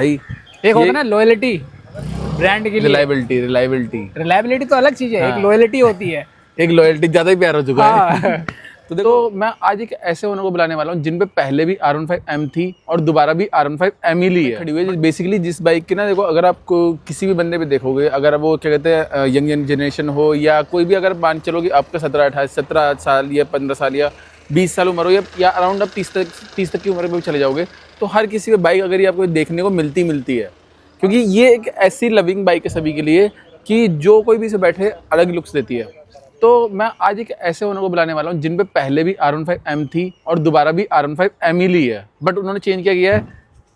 भाई एक होता है ना लॉयलिटी ब्रांड के लिए। रिलायबिलिटी रिलायबिलिटी रिलायबिलिटी तो अलग चीज है, एक लॉयलिटी होती है। एक लॉयल्टी ज्यादा ही प्यार हो चुका है। हाँ। तो देखो मैं आज एक ऐसे ओनर को बुलाने वाला हूँ जिन पे पहले भी R15M थी और दोबारा भी R15M ही ली है खड़ी हुई है। बेसिकली जिस बाइक की ना देखो, अगर आपको किसी भी बंदे पे देखोगे, अगर वो क्या कहते हैं यंग जनरेशन हो या कोई भी, अगर मान चलो कि आपका 17 साल या 15 साल या 20 साल उम्र हो या अराउंड आप 30 तक की उम्र में भी चले जाओगे, तो हर किसी पे बाइक अगर ये आपको देखने को मिलती है, क्योंकि ये एक ऐसी लविंग बाइक है सभी के लिए कि जो कोई भी इसे बैठे अलग लुक्स देती है। तो मैं आज एक ऐसे ओनर को बुलाने वाला हूँ जिन पे पहले भी R15M थी और दोबारा भी R15M ही ली है, बट उन्होंने चेंज क्या किया है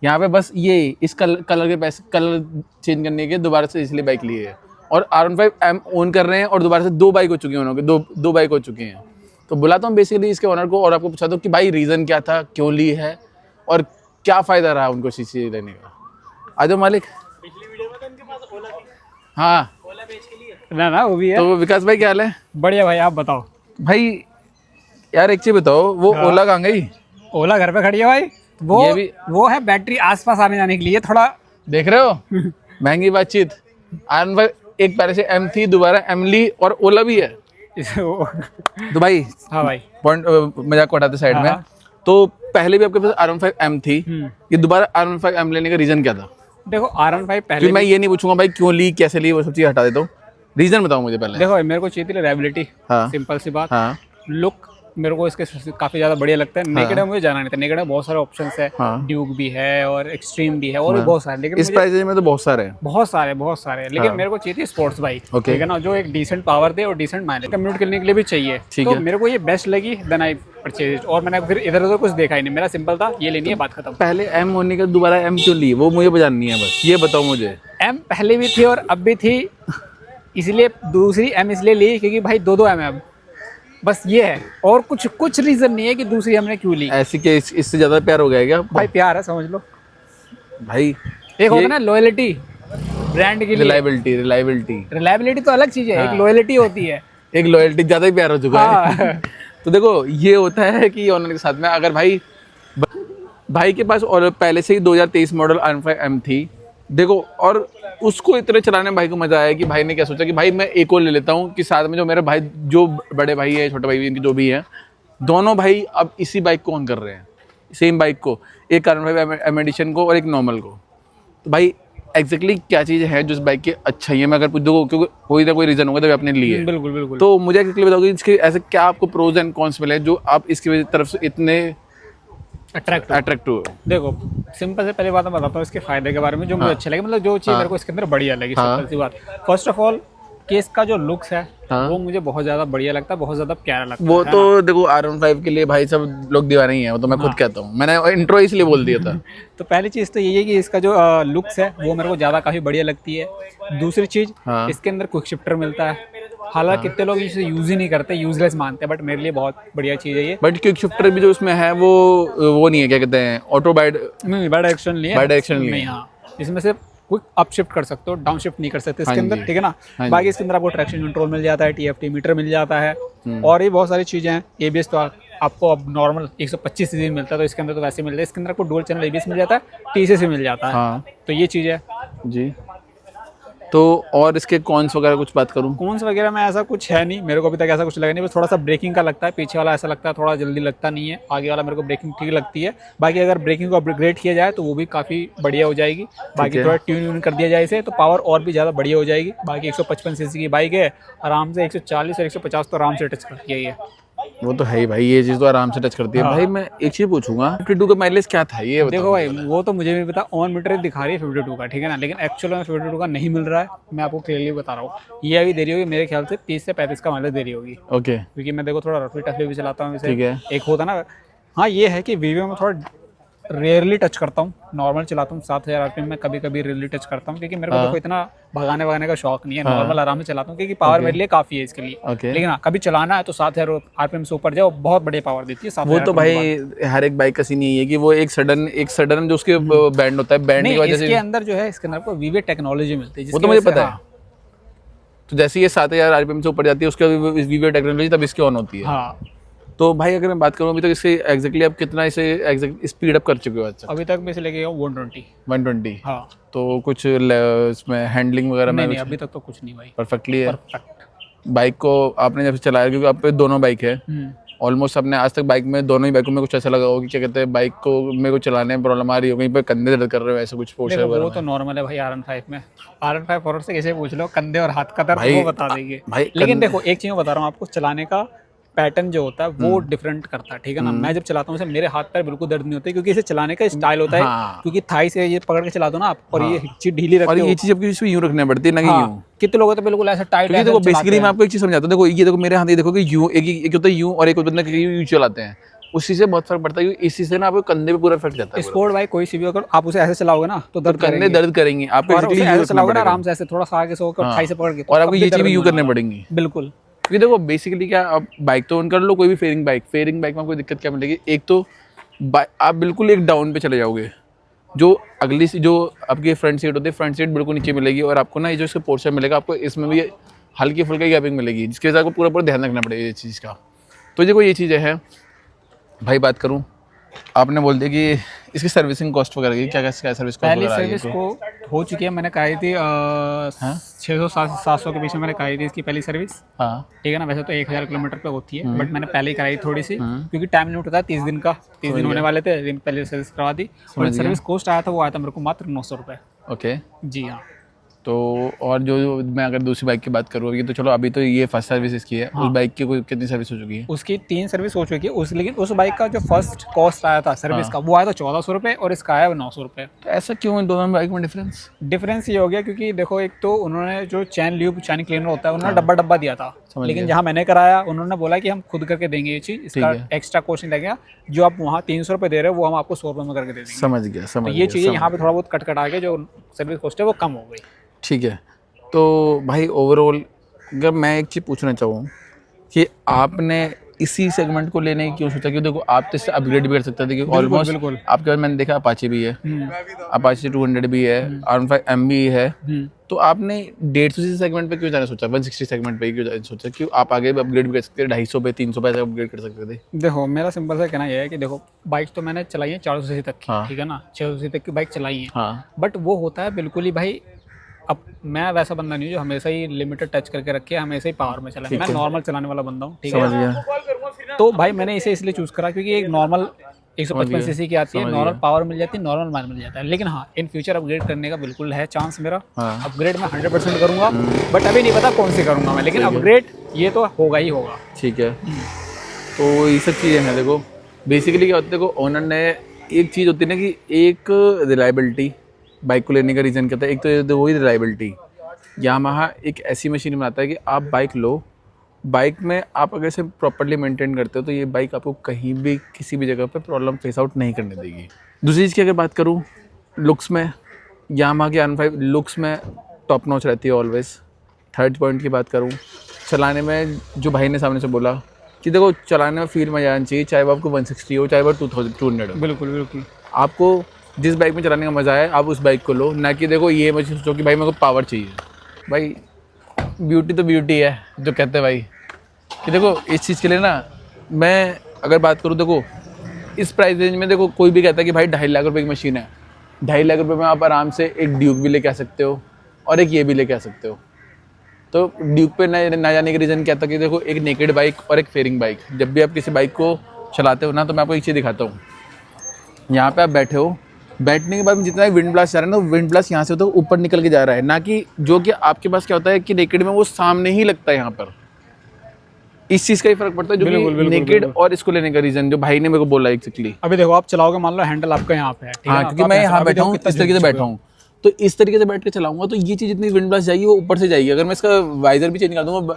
यहाँ पे, बस ये इस कलर के पैसे कलर चेंज करने के दोबारा से इसलिए बाइक ली है। और R15M ओन कर रहे हैं और दोबारा से दो बाइक हो चुकी हैं उन्होंने, दो बाइक हो चुकी हैं। तो बुलाता हूँ बेसिकली इसके ओनर को और आपको पूछा दो कि भाई रीज़न क्या था, क्यों ली है और क्या फ़ायदा रहा उनको इस चीज़ लेने का। आ जाओ मालिक। पिछली वीडियो में तो उनके पास ओला थी। हाँ ओला बेच के लिए ना वो भी है। तो विकास भाई क्या हाल है? बढ़िया भाई, आप बताओ। भाई यार एक चीज बताओ, वो ओला कहाँ गई? ओला घर पे खड़ी है भाई। वो ये भी वो है बैटरी आसपास आने जाने के लिए थोड़ा। देख रहे हो महंगी बातचीत। R15 एक पहले से M थी, दोबारा M ली और ओला भी है। तो भाई हाँ भाई, पॉइंट मजाक को हटाते साइड में। हाँ। तो पहले भी आपके पास R15M थी, ये दोबारा R15M लेने का रीजन क्या था? देखो R15 पहले क्योंकि मैं ये नहीं पूछूंगा भाई क्यों ली, कैसे ली, वो सब चीज हटा देता हूँ। रीजन बताओ मुझे पहले। देखो मेरे को चाहिए थी रिलायबिलिटी। हाँ। सिंपल सी बात। हाँ लुक मेरे को इसके काफी ज्यादा बढ़िया लगता है। नेकेड में मुझे जाना नहीं था, नेकेड में बहुत सारे ऑप्शंस है। हाँ। ड्यूक भी है और एक्सट्रीम भी है और भी बहुत सारे, लेकिन इस प्राइस में तो बहुत सारे हैं। बहुत सारे लेकिन मेरे को चाहिए थी स्पोर्ट्स बाइक, Okay. ठीक है ना, जो एक डिसेंट पावर दे और डिसेंट माइलेज कम्यूट करने के लिए भी चाहिए। ठीक तो है। मेरे को ये बेस्ट लगी, देन आई परचेज। और मैंने फिर इधर उधर कुछ देखा ही नहीं, मेरा सिंपल था ये लेनी है, बात खत्म। पहले M होने का दोबारा M क्यों ली, वो मुझे जाननी है, बस ये बताओ मुझे। M पहले भी थी और अब भी थी, इसलिए दूसरी M इसलिए ली क्योंकि भाई दो M है अब, बस ये है। और कुछ रीजन नहीं है कि दूसरी हमने क्यों ली। ऐसी के इससे ज्यादा प्यार हो गया क्या आपको? भाई प्यार है, समझ लो। भाई एक होता है ना लॉयलिटी ब्रांड के लिए। रिलायबिलिटी रिलायबिलिटी रिलायबिलिटी तो अलग चीज है, एक लॉयलिटी होती है। एक लॉयल्टी ज्यादा ही प्यार हो चुका है। हाँ। तो देखो ये होता है कि ऑनर के साथ में अगर भाई के पास और पहले से ही 2023 मॉडल R15M थी, देखो, और उसको इतने चलाने में भाई को मजा आया कि भाई ने क्या सोचा कि भाई मैं एक और ले लेता हूँ कि साथ में जो मेरे भाई, जो बड़े भाई है, छोटे भाई भी, इनके जो भी है, दोनों भाई अब इसी बाइक को ऑन कर रहे हैं, सेम बाइक को, एक R15M एडिशन को और एक नॉर्मल को। तो भाई एग्जैक्टली क्या चीज़ है जो इस बाइक की अच्छाई है, मैं अगर पूछ दो, क्योंकि कोई ना कोई रीज़न होगा तभी आपने लिए। बिल्कुल बिल्कुल। तो मुझे एक्चुअली बताओगे इसके ऐसे क्या आपको प्रोज एंड कॉन्स मिले जो आप इसकी तरफ से इतने अट्रैक्टिव हो? देखो सिंपल से पहले बात मैं बताता हूँ इसके फायदे के बारे में, जो मुझे अच्छे लगे, मतलब जो चीज़ मेरे को इसके अंदर बढ़िया लगी। सिंपल सी बात, फर्स्ट ऑफ ऑल कि इसका जो लुक्स है वो मुझे बहुत ज्यादा बढ़िया लगता है, बहुत ज्यादा प्यारा लगता है। वो तो देखो R15 के लिए भाई सब लोग दीवाने ही हैं, वो तो मैं खुद कहता हूँ, मैंने इंट्रो इसलिए बोल दिया था। तो पहली चीज तो यही है कि इसका जो लुक्स है वो मेरे को ज्यादा काफी बढ़िया लगती है। दूसरी चीज, इसके अंदर क्विक शिफ्टर मिलता है। हालांकि कितने लोग इसे यूज ही नहीं करते, यूजलेस मानते हैं, बट मेरे लिए बहुत बढ़िया चीज है ये। बट क्विक शिफ्टर भी जो इसमें है वो नहीं है, क्या कहते हैं, ऑटो बाइड डायरेक्शन नहीं है, डायरेक्शन नहीं। हाँ, इसमें से क्विक अप शिफ्ट कर सकते हो, डाउन शिफ्ट नहीं कर सकते इसके अंदर, ठीक है ना। बाकी इसके अंदर आपको ट्रैक्शन कंट्रोल मिल जाता है, TFT मीटर मिल जाता है और ये बहुत सारी चीजें हैं। ABS तो आपको अब नॉर्मल 125 सीसी में मिलता है, तो इसके अंदर तो वैसे मिलता है। इसके अंदर आपको डुअल चैनल ABS मिल जाता है, TCS मिल जाता है। हाँ। तो ये चीज़ है जी। तो और इसके कॉन्स वगैरह कुछ बात करूं? कौन सा वगैरह में ऐसा कुछ है नहीं, मेरे को अभी तक ऐसा कुछ लगा नहीं। बस थोड़ा सा ब्रेकिंग का लगता है, पीछे वाला ऐसा लगता है थोड़ा जल्दी लगता नहीं है, आगे वाला मेरे को ब्रेकिंग ठीक लगती है। बाकी अगर ब्रेकिंग को अपग्रेड किया जाए तो वो भी काफ़ी बढ़िया हो जाएगी। बाकी थोड़ा ट्यून कर दिया जाए इसे तो पावर और भी ज़्यादा बढ़िया हो जाएगी। बाकी 155 सीसी की बाइक है, आराम से 140 और 150 तो आराम से टच करती है ये। वो तो है ही भाई, ये चीज़ तो आराम से टच करती है। भाई मैं एक चीज़ पूछूंगा, 52 का माइलेज क्या था ये बताओ? देखो भाई वो तो मुझे भी पता, ऑन मीटर दिखा रही है 52 का, ठीक है ना, लेकिन एक्चुअल में 52 का नहीं मिल रहा है। मैं आपको क्लियरली बता रहा हूँ, ये अभी दे रही होगी मेरे ख्याल से 30 से 35 का माइलेज दे रही होगी। ओके। क्योंकि मैं देखो थोड़ा रफली टफली भी चलाता हूँ इसे। ठीक है। एक होता ना, हाँ ये है कि वीवो में थोड़ा रेयरली टच करता हूँ, नॉर्मल चलाता हूँ 7000 RPM में, कभी कभी रेयरली टच करता हूँ क्योंकि मेरे को देखो इतना भगाने वगाने का शौक नहीं है। नॉर्मल आराम से चलाता हूँ क्योंकि पावर मेरे लिए काफ़ी है इसके लिए। लेकिन हाँ कभी चलाना है तो 7000 RPM से ऊपर जाओ, बहुत बढ़िया पावर देती है 7000। वो तो भाई हर एक बाइक का सीन यही है कि वो एक सडन जो उसके बैंड होता है, बैंड की वजह से इसके अंदर जो है, इसके अंदर आपको वीवे टेक्नोलॉजी मिलती है, वो तो मुझे पता है। तो जैसे ये 7000 RPM से ऊपर जाती है उसका वीवे टेक्नोलॉजी तब इसकी ऑन होती है। हाँ तो भाई अगर मैं बात करूँ अभी तक इससे एग्जैक्टली आप कितना इसे एग्जैक्ट स्पीड अप कर चुके हो आज तक? अभी तक मैं इसे लेके गया हूँ 120। 120। हाँ। तो कुछ इसमें हैंडलिंग वगैरह में नहीं अभी तक तो कुछ नहीं भाई, परफेक्टली है? परफेक्ट। बाइक को आपने जब से चलाया, क्योंकि आप पे दोनों बाइक है ऑलमोस्ट, आपने आज तक बाइक में दोनों ही बाइकों में कुछ ऐसा लगा हो कि क्या कहते हैं बाइक को मेरे को चलाने में प्रॉब्लम आ रही हो, कहीं पे कंधे दर्द कर रहे हो, ऐसा कुछ पोर्शन देखो वगैरह वो तो नॉर्मल है भाई R15 में। R15 फॉरवर्ड से कैसे पूछ लो, कंधे और हाथ का दर्द भाई, वो बता देंगे भाई लेकिन देखो एक चीज मैं बता रहा हूँ आपको, चलाने का पैटर्न जो होता है वो डिफरेंट करता है, ठीक है ना। मैं जब चलाता हूँ मेरे हाथ पैर बिल्कुल दर्द नहीं होते, क्योंकि इसे चलाने का स्टाइल होता है। हाँ। क्योंकि थाई से ये पकड़ के चला दो ना आप, और ये चीज ढीली रखते और हो। ये चीज़ आपकी इसमें यूँ रखनी पड़ती है ना कि यूँ। कितने लोग तो बिल्कुल ऐसा टाइट क्योंकि देखो बेसिकली मैं आपको एक चीज़ समझाता हूँ, देखो ये देखो मेरे हाथ, ये देखो कि यूँ एक होता है यूँ और एक होता है यूँ चलाते हैं, उसी से बहुत फर्क पड़ता है। इसी से ना आपको कंधे पे पूरा इफेक्ट जाता है। स्पोर्ट बाइक कोई सी भी अगर आप उसे ऐसे चलाओगे ना तो दर्द कंधे दर्द करेंगे आपको, और उसे ऐसे चलाओगे ना आराम से, ऐसे थोड़ा सा आगे से होकर थाई से पकड़ के, और आपको ये चीज़ भी यूँ करनी पड़ेंगी। बिल्कुल। क्योंकि देखो बेसिकली क्या, आप बाइक तो ऑन कर लो, कोई भी फेयरिंग बाइक में आपको दिक्कत क्या मिलेगी, एक तो आप बिल्कुल एक डाउन पे चले जाओगे, जो अगली जो आपकी फ्रंट सीट होती है, फ्रंट सीट बिल्कुल नीचे मिलेगी, और आपको ना ये जो इसका पोर्शन मिलेगा आपको इसमें भी हल्की फुल्की गैपिंग मिलेगी, जिसकी वजह से आपको पूरा ध्यान रखना पड़ेगा ये चीज़ का। तो देखो ये चीज़ें हैं भाई। बात करूँ, आपने बोल दिया कि इसकी सर्विसिंग कॉस्ट वगैरह की क्या सर्विस कॉस्ट पहली वगैरह आई है? सर्विस को हो चुकी है, मैंने कराई थी 600-700 के बीच में मैंने कराई थी इसकी पहली सर्विस। हाँ ठीक है ना, वैसे तो 1000 किलोमीटर पे होती है, बट मैंने पहले ही कराई थोड़ी सी, क्योंकि टाइम लिमिट होता है 30 दिन का, 30 दिन होने वाले थे, दिन पहले सर्विस करवा दी। और सर्विस कॉस्ट आया था, वो आया था मेरे को मात्र 900 रुपये। ओके। जी हाँ। तो और जो मैं अगर दूसरी बाइक की बात करूँ, ये तो चलो अभी तो ये फर्स्ट सर्विस इसकी है, उस बाइक की कोई कितनी सर्विस हो चुकी है? उसकी 3 सर्विस हो चुकी है लेकिन उस बाइक का जो फर्स्ट कॉस्ट आया था सर्विस का, वो आया था 1400 रुपये, और इसका आया 900 रुपये। तो ऐसा क्यों है दोनों बाइक में डिफरेंस ये हो गया, क्योंकि देखो एक तो उन्होंने जो चैन क्लीनर होता है उन्होंने डब्बा दिया था, लेकिन जहाँ मैंने कराया उन्होंने बोला कि हम खुद करके देंगे ये चीज़, इसका एक्स्ट्रा कॉस्ट नहीं लगेगा, जो आप वहाँ 300 रुपये दे रहे हो वो हम आपको 100 रुपये में करके दे देंगे। समझ गया। ये चीज़ें यहाँ पे थोड़ा बहुत कट आके जो सर्विस कॉस्ट है वो कम हो गई। ठीक है। तो भाई ओवरऑल अगर मैं एक चीज़ पूछना चाहूँ कि आपने इसी सेगमेंट को लेने की क्यों सोचा? क्योंकि देखो आप तो इससे अपग्रेड भी कर सकते थे, क्योंकि ऑलमोस्ट आपके पास मैंने देखा अपाचे भी है, अपाचे 200 भी है, R15M भी है, तो आपने 150 सेगमेंट पे क्यों जाना सोचा? 160 सेगमेंट पे क्यों जाना सोचा? क्यों आप आगे भी अपग्रेड भी कर सकते थे, 250 पे 300 पे अपग्रेड कर सकते थे? देखो मेरा सिंपल सा कहना यह है कि देखो बाइक तो मैंने चलाई है 400 सीसी तक की, ठीक है ना, 600 सीसी तक की बाइक चलाई है। हाँ। बट वो होता है बिल्कुल ही भाई, अब मैं वैसा बंदा नहीं हूँ जो हमेशा ही लिमिटेड टच करके रखे, हमेशा ही पावर में चला, मैं नॉर्मल चलाने वाला बंदा हूँ, ठीक है। तो भाई मैंने इसे इसलिए चूज करा क्योंकि एक नॉर्मल 155 सीसी की आती है, नॉर्मल पावर मिल जाती है, नॉर्मल माइलेज मिल जाता है। लेकिन हाँ, इन फ्यूचर अपग्रेड करने का बिल्कुल है चांस मेरा। अपग्रेड मैं 100% करूंगा, बट अभी नहीं पता कौन सी करूंगा मैं, लेकिन अपग्रेड ये तो होगा ही होगा। ठीक है। तो ये सब चीज़ें हैं। देखो बेसिकली क्या होता है, देखो ओनर ने एक चीज़ होती है ना कि एक रिलायबिलिटी बाइक को लेने का रीज़न क्या था, एक तो वही रिलायबिलिटी। यामाहा एक ऐसी मशीन बनाता है कि आप बाइक लो, बाइक में आप अगर इसे प्रॉपर्ली मेंटेन करते हो तो ये बाइक आपको कहीं भी किसी भी जगह पे प्रॉब्लम फेस आउट नहीं करने देगी। दूसरी चीज़ की अगर बात करूँ, लुक्स में यामाहा की R15 लुक्स में टॉप नॉच रहती है ऑलवेज। थर्ड पॉइंट की बात करूँ, चलाने में जो भाई ने सामने से बोला कि देखो चलाने में फील मजा आना चाहिए, चाहे वो आपको 160 हो चाहे वो 200 हो। बिल्कुल आपको जिस बाइक में चलाने का मज़ा है आप उस बाइक को लो, ना कि देखो ये मत सोचो कि भाई मेरे को पावर चाहिए। भाई ब्यूटी तो ब्यूटी है, जो कहते हैं भाई कि देखो इस चीज़ के लिए ना, मैं अगर बात करूँ, देखो इस प्राइस रेंज में देखो कोई भी कहता है कि भाई 2.5 लाख रुपए की मशीन है, 2.5 लाख रुपए में आप आराम से एक ड्यूक भी लेके आ सकते हो और एक ये भी लेके आ सकते हो। तो ड्यूक पे ना जाने का रीज़न क्या था कि देखो एक नेकेड बाइक और एक फेयरिंग बाइक, जब भी आप किसी बाइक को चलाते हो ना, तो मैं आपको एक चीज़ दिखाता हूँ। यहाँ पे आप बैठे हो, बैठने के बाद में जितना भी विंड ब्लास्ट जा रहा है ना, विंड ब्लास्ट यहाँ से होता है ऊपर निकल के जा रहा है, ना कि जो कि आपके पास क्या होता है कि नेकेड में वो सामने ही लगता है। यहाँ पर इस चीज़ का ही फर्क पड़ता है, जो कि नेकेड और इसको लेने का रीज़न जो भाई ने मेरे को बोला एक्चुअली। अभी देखो आप चलाओगे, मान लो हैंडल आपका यहाँ पे है, ठीक है, क्योंकि मैं यहाँ बैठा हूँ, इस तरीके से बैठा हूँ, तो इस तरीके से बैठ के चलाऊंगा तो ये चीज़ जितनी विंड ब्लास्ट जाएगी वो ऊपर से जाएगी। अगर मैं इसका वाइजर भी चेंज कर दूंगा,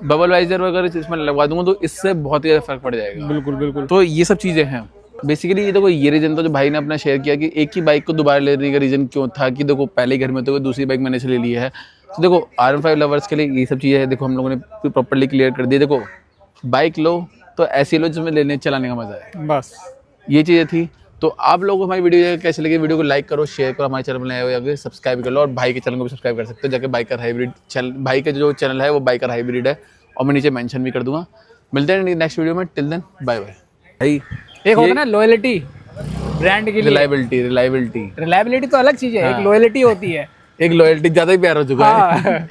बबल वाइजर वगैरह इसमें लगवा दूंगा, तो इससे बहुत ही ज़्यादा फर्क पड़ जाएगा। बिल्कुल। तो ये सब चीज़ें हैं बेसिकली। ये देखो ये रीज़न तो जो भाई ने अपना शेयर किया कि एक ही बाइक को दोबारा लेने का रीज़न क्यों था कि देखो पहले घर में तो दूसरी बाइक मैंने इसलिए ली है। तो देखो R15 लवर्स के लिए ये सब चीज़ें हैं, देखो हम लोगों ने प्रॉपर्ली क्लियर कर दी। देखो बाइक लो तो ऐसी लो जिसमें लेने चलाने का मज़ा है, बस ये चीज़ें थी। तो आप लोगों को हमारी वीडियो कैसे लगी, वीडियो को लाइक करो, शेयर करो, हमारे चैनल में नए हो या सब्सक्राइब कर लो, और भाई के चैनल को भी सब्सक्राइब कर सकते हो जाके। बाइकर हाइब्रिड चैनल, भाई का जो चैनल है वो बाइकर हाइब्रिड है, और मैं नीचे मेंशन भी कर दूंगा। मिलते हैं नेक्स्ट वीडियो में, टिल देन बाय बाय। भाई एक होता है ना लॉयल्टी ब्रांड के लिए, रिलायबिलिटी रिलायबिलिटी तो अलग चीज है, एक लॉयल्टी होती है। एक लॉयल्टी ज्यादा ही प्यार हो चुका है। हाँ